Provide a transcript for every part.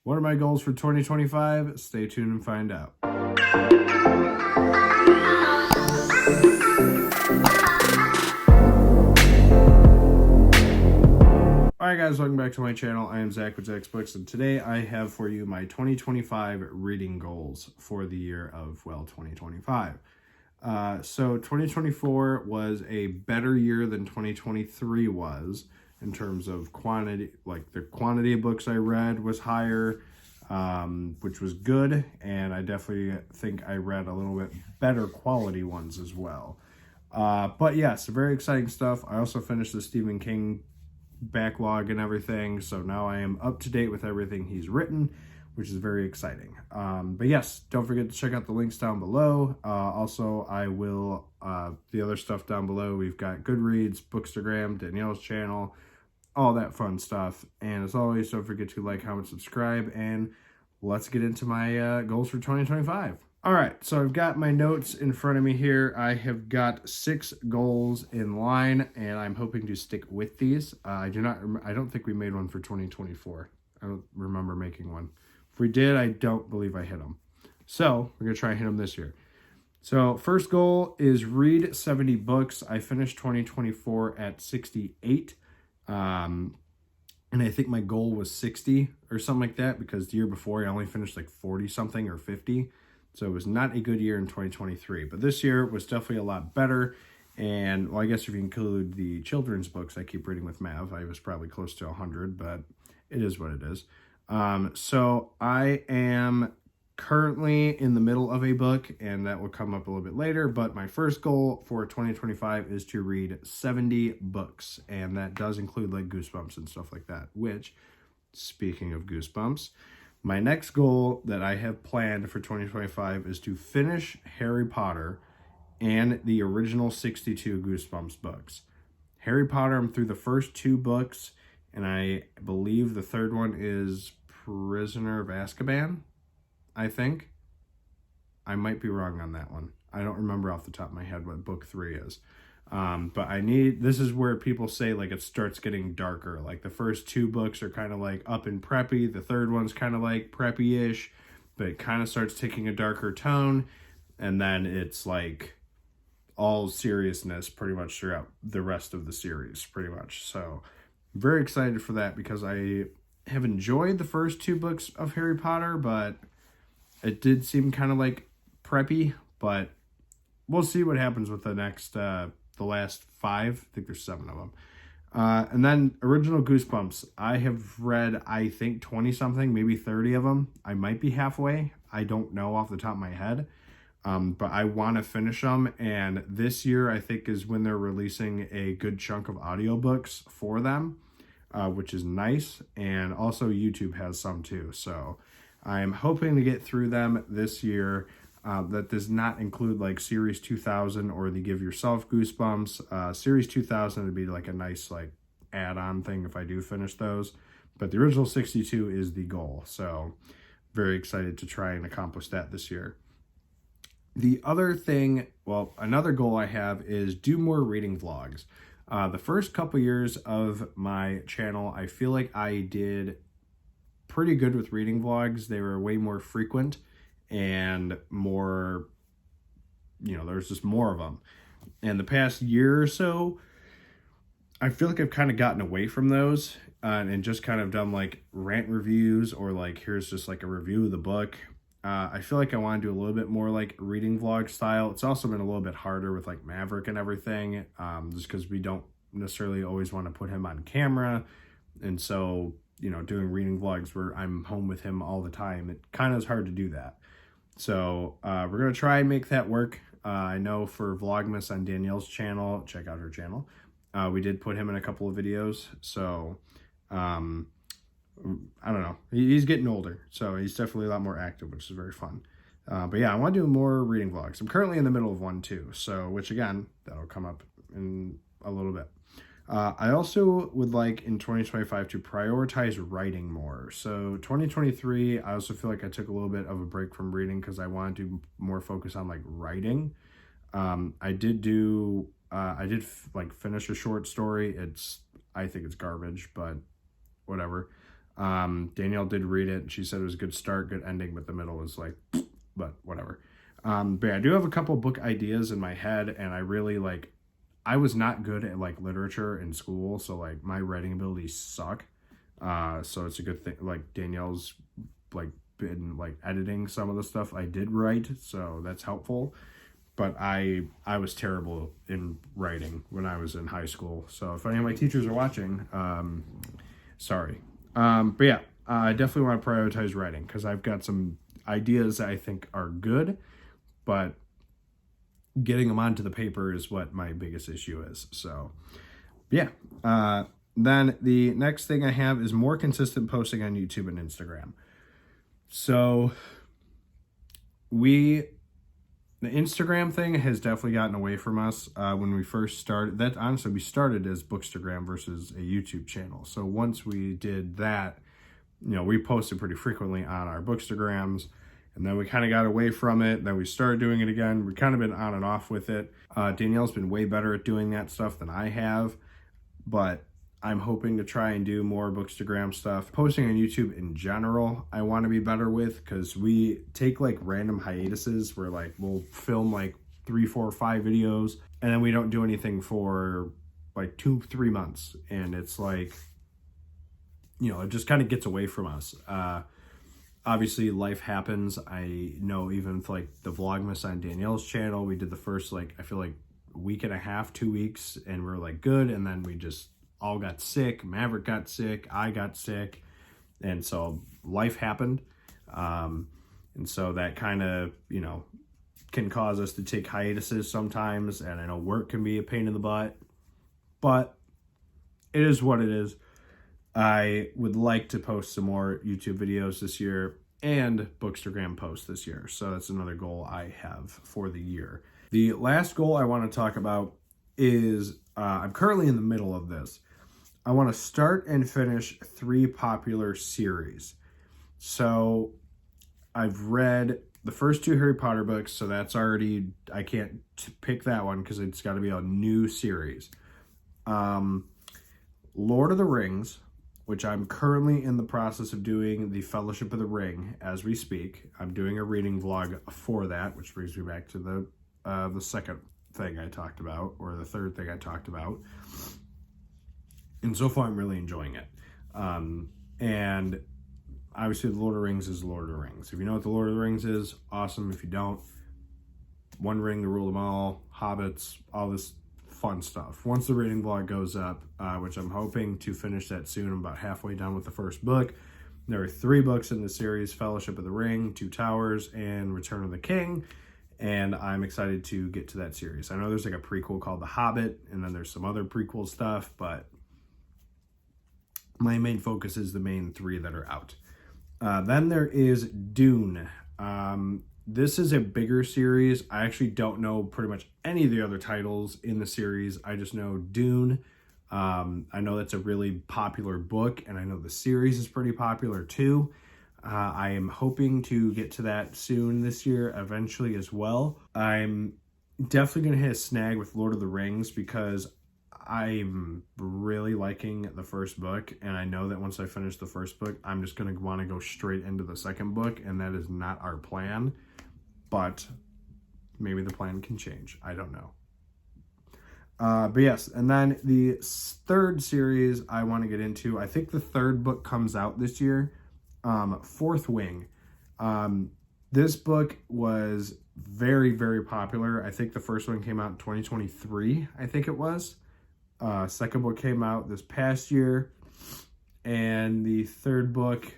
What are my goals for 2025? Stay tuned and find out. Alright guys, welcome back to my channel. I am Zach with Zacks Books, and today I have for you my 2025 reading goals for the year of, 2025. So 2024 was a better year than 2023 was in terms of quantity. Like, the quantity of books I read was higher, which was good, and I definitely think I read a little bit better quality ones as well. But yes, very exciting stuff. I also finished the Stephen King backlog and everything, so now I am up to date with everything he's written, which is very exciting. But yes, don't forget to check out the links down below. Also, I will, the other stuff down below, we've got Goodreads, Bookstagram, Danielle's channel, all that fun stuff. And as always, don't forget to like, comment, subscribe, and let's get into my goals for 2025. All right, so I've got my notes in front of me here. I have got 6 goals in line, and I'm hoping to stick with these. I don't think we made one for 2024. I don't remember making one. If we did, I don't believe I hit them. So we're gonna try and hit them this year. So first goal is read 70 books. I finished 2024 at 68. And I think my goal was 60 or something like that, because the year before I only finished like 40 something or 50. So it was not a good year in 2023, but this year was definitely a lot better. And well, I guess if you include the children's books I keep reading with Mav, I was probably close to 100, but it is what it is. So I am currently in the middle of a book, and that will come up a little bit later, but my first goal for 2025 is to read 70 books, and that does include like Goosebumps and stuff like that, which, speaking of Goosebumps, my next goal that I have planned for 2025 is to finish Harry Potter and the original 62 Goosebumps books. Harry Potter, I'm through the first 2 books, and I believe the third one is Prisoner of Azkaban, I think. I might be wrong on that one. I don't remember off the top of my head what book 3 is. But this is where people say like it starts getting darker. Like the first 2 books are kind of like up and preppy. The third one's kind of like preppy-ish, but it kind of starts taking a darker tone. And then it's like all seriousness pretty much throughout the rest of the series, pretty much. So very excited for that, because I have enjoyed the first 2 books of Harry Potter, but it did seem kind of like preppy, but we'll see what happens with the next, the last 5. I think there's 7 of them. And then original Goosebumps. I have read, I think, 20 something, maybe 30 of them. I might be halfway. I don't know off the top of my head. But I want to finish them. And this year, I think, is when they're releasing a good chunk of audiobooks for them, which is nice. And also YouTube has some too. So I'm hoping to get through them this year. That does not include like Series 2000 or the Give Yourself Goosebumps. Series 2000 would be like a nice like add-on thing if I do finish those. But the original 62 is the goal. So very excited to try and accomplish that this year. The other thing, well, another goal I have is do more reading vlogs. The first couple years of my channel, I feel like I did pretty good with reading vlogs. They were way more frequent and more, there's just more of them. And the past year or so, I feel like I've kind of gotten away from those and just kind of done like rant reviews, or like here's just like a review of the book. I feel like I want to do a little bit more like reading vlog style. It's also been a little bit harder with like Maverick and everything, just because we don't necessarily always want to put him on camera. And so, doing reading vlogs where I'm home with him all the time, it kind of is hard to do that. So we're going to try and make that work. I know for Vlogmas on Danielle's channel, check out her channel, we did put him in a couple of videos. So I don't know. He's getting older, so he's definitely a lot more active, which is very fun. But yeah, I want to do more reading vlogs. I'm currently in the middle of one too, so which again, that'll come up in a little bit. I also would like in 2025 to prioritize writing more. So 2023, I also feel like I took a little bit of a break from reading because I wanted to more focus on like writing. I did like finish a short story. I think it's garbage, but whatever. Danielle did read it. She said it was a good start, good ending, but the middle was like, but whatever. But yeah, I do have a couple book ideas in my head, and I really like, I was not good at like literature in school, so like my writing abilities suck. So it's a good thing. Like Danielle's like been like editing some of the stuff I did write, so that's helpful. But I was terrible in writing when I was in high school. So if any of my teachers are watching, sorry. But yeah, I definitely want to prioritize writing because I've got some ideas that I think are good, but getting them onto the paper is what my biggest issue is. So yeah. Then the next thing I have is more consistent posting on YouTube and Instagram. So the Instagram thing has definitely gotten away from us when we first started. That honestly, we started as Bookstagram versus a YouTube channel. So once we did that, we posted pretty frequently on our Bookstagrams, and then we kind of got away from it. Then we started doing it again. We've kind of been on and off with it. Danielle's been way better at doing that stuff than I have, but I'm hoping to try and do more Bookstagram stuff. Posting on YouTube in general, I want to be better with, because we take like random hiatuses where like we'll film like 3, 4, 5 videos, and then we don't do anything for like 2-3 months. And it's like, it just kind of gets away from us. Obviously life happens. I know even with like the Vlogmas on Danielle's channel, we did the first, like, I feel like week and a half, 2 weeks, and we're like good. And then we just all got sick. Maverick got sick. I got sick. And so life happened. And so that kind of, can cause us to take hiatuses sometimes. And I know work can be a pain in the butt, but it is what it is. I would like to post some more YouTube videos this year and Bookstagram posts this year. So that's another goal I have for the year. The last goal I want to talk about is, I'm currently in the middle of this. I want to start and finish 3 popular series. So I've read the first 2 Harry Potter books, so that's already, I can't pick that one because it's got to be a new series. Lord of the Rings, which I'm currently in the process of doing the Fellowship of the Ring as we speak. I'm doing a reading vlog for that, which brings me back to the second thing I talked about, or the third thing I talked about. And so far, I'm really enjoying it. And obviously, the Lord of the Rings is Lord of the Rings. If you know what the Lord of the Rings is, awesome. If you don't, One Ring to rule them all, hobbits, all this fun stuff. Once the reading vlog goes up, which I'm hoping to finish that soon, I'm about halfway done with the first book. There are 3 books in the series: Fellowship of the Ring, Two Towers, and Return of the King. And I'm excited to get to that series. I know there's like a prequel called The Hobbit, and then there's some other prequel stuff, but my main focus is the main 3 that are out. Then there is Dune. This is a bigger series. I actually don't know pretty much any of the other titles in the series. I just know Dune. I know that's a really popular book, and I know the series is pretty popular too. I am hoping to get to that soon this year, eventually as well. I'm definitely going to hit a snag with Lord of the Rings because I'm really liking the first book, and I know that once I finish the first book, I'm just going to want to go straight into the second book, and that is not our plan, but maybe the plan can change. I don't know. But yes, and then the third series I want to get into, I think the third book comes out this year, Fourth Wing. This book was very, very popular. I think the first one came out in 2023, I think it was. Second book came out this past year, and the third book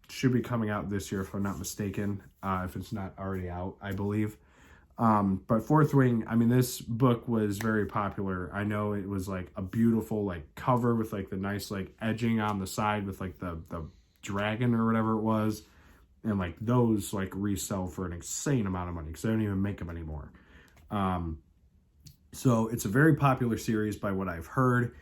should be coming out this year, if I'm not mistaken, if it's not already out, I believe. But Fourth Wing, I mean, this book was very popular. I know it was like a beautiful like cover with like the nice like edging on the side with like the dragon or whatever it was, and like those like resell for an insane amount of money because they don't even make them anymore. So it's a very popular series by what I've heard.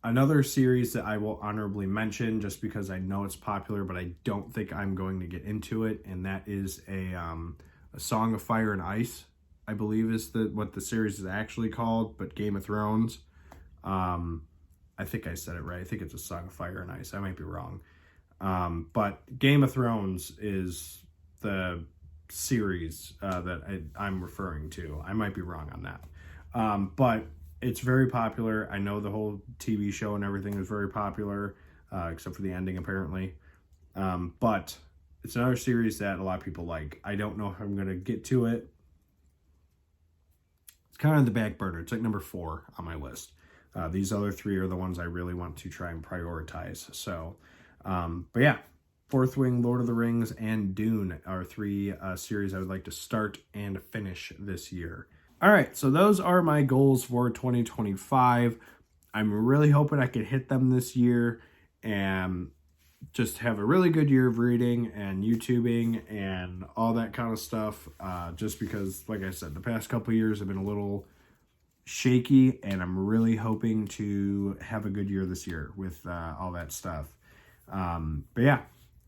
Another series that I will honorably mention just because I know it's popular, but I don't think I'm going to get into it, and that is a Song of Fire and Ice, I believe is what the series is actually called, but Game of Thrones. I think I said it right. I think it's A Song of Fire and Ice. I might be wrong. But Game of Thrones is the series that I'm referring to. I might be wrong on that. But it's very popular. I know the whole TV show and everything is very popular, except for the ending, apparently. But it's another series that a lot of people like. I don't know if I'm going to get to it. It's kind of on the back burner. It's like number 4 on my list. These other 3 are the ones I really want to try and prioritize. So, but yeah, Fourth Wing, Lord of the Rings, and Dune are 3 series I would like to start and finish this year. All right, so those are my goals for 2025. I'm really hoping I could hit them this year and just have a really good year of reading and YouTubing and all that kind of stuff. Just because, like I said, the past couple of years have been a little shaky, and I'm really hoping to have a good year this year with all that stuff. But yeah,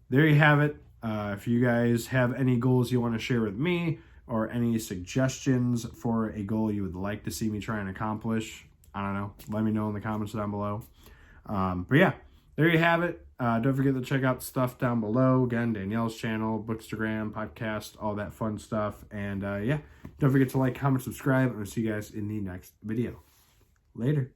there you have it. If you guys have any goals you want to share with me, or any suggestions for a goal you would like to see me try and accomplish, I don't know, let me know in the comments down below. But yeah, there you have it. Don't forget to check out stuff down below. Again, Danielle's channel, Bookstagram, podcast, all that fun stuff. And yeah, don't forget to like, comment, subscribe, and I'll see you guys in the next video. Later.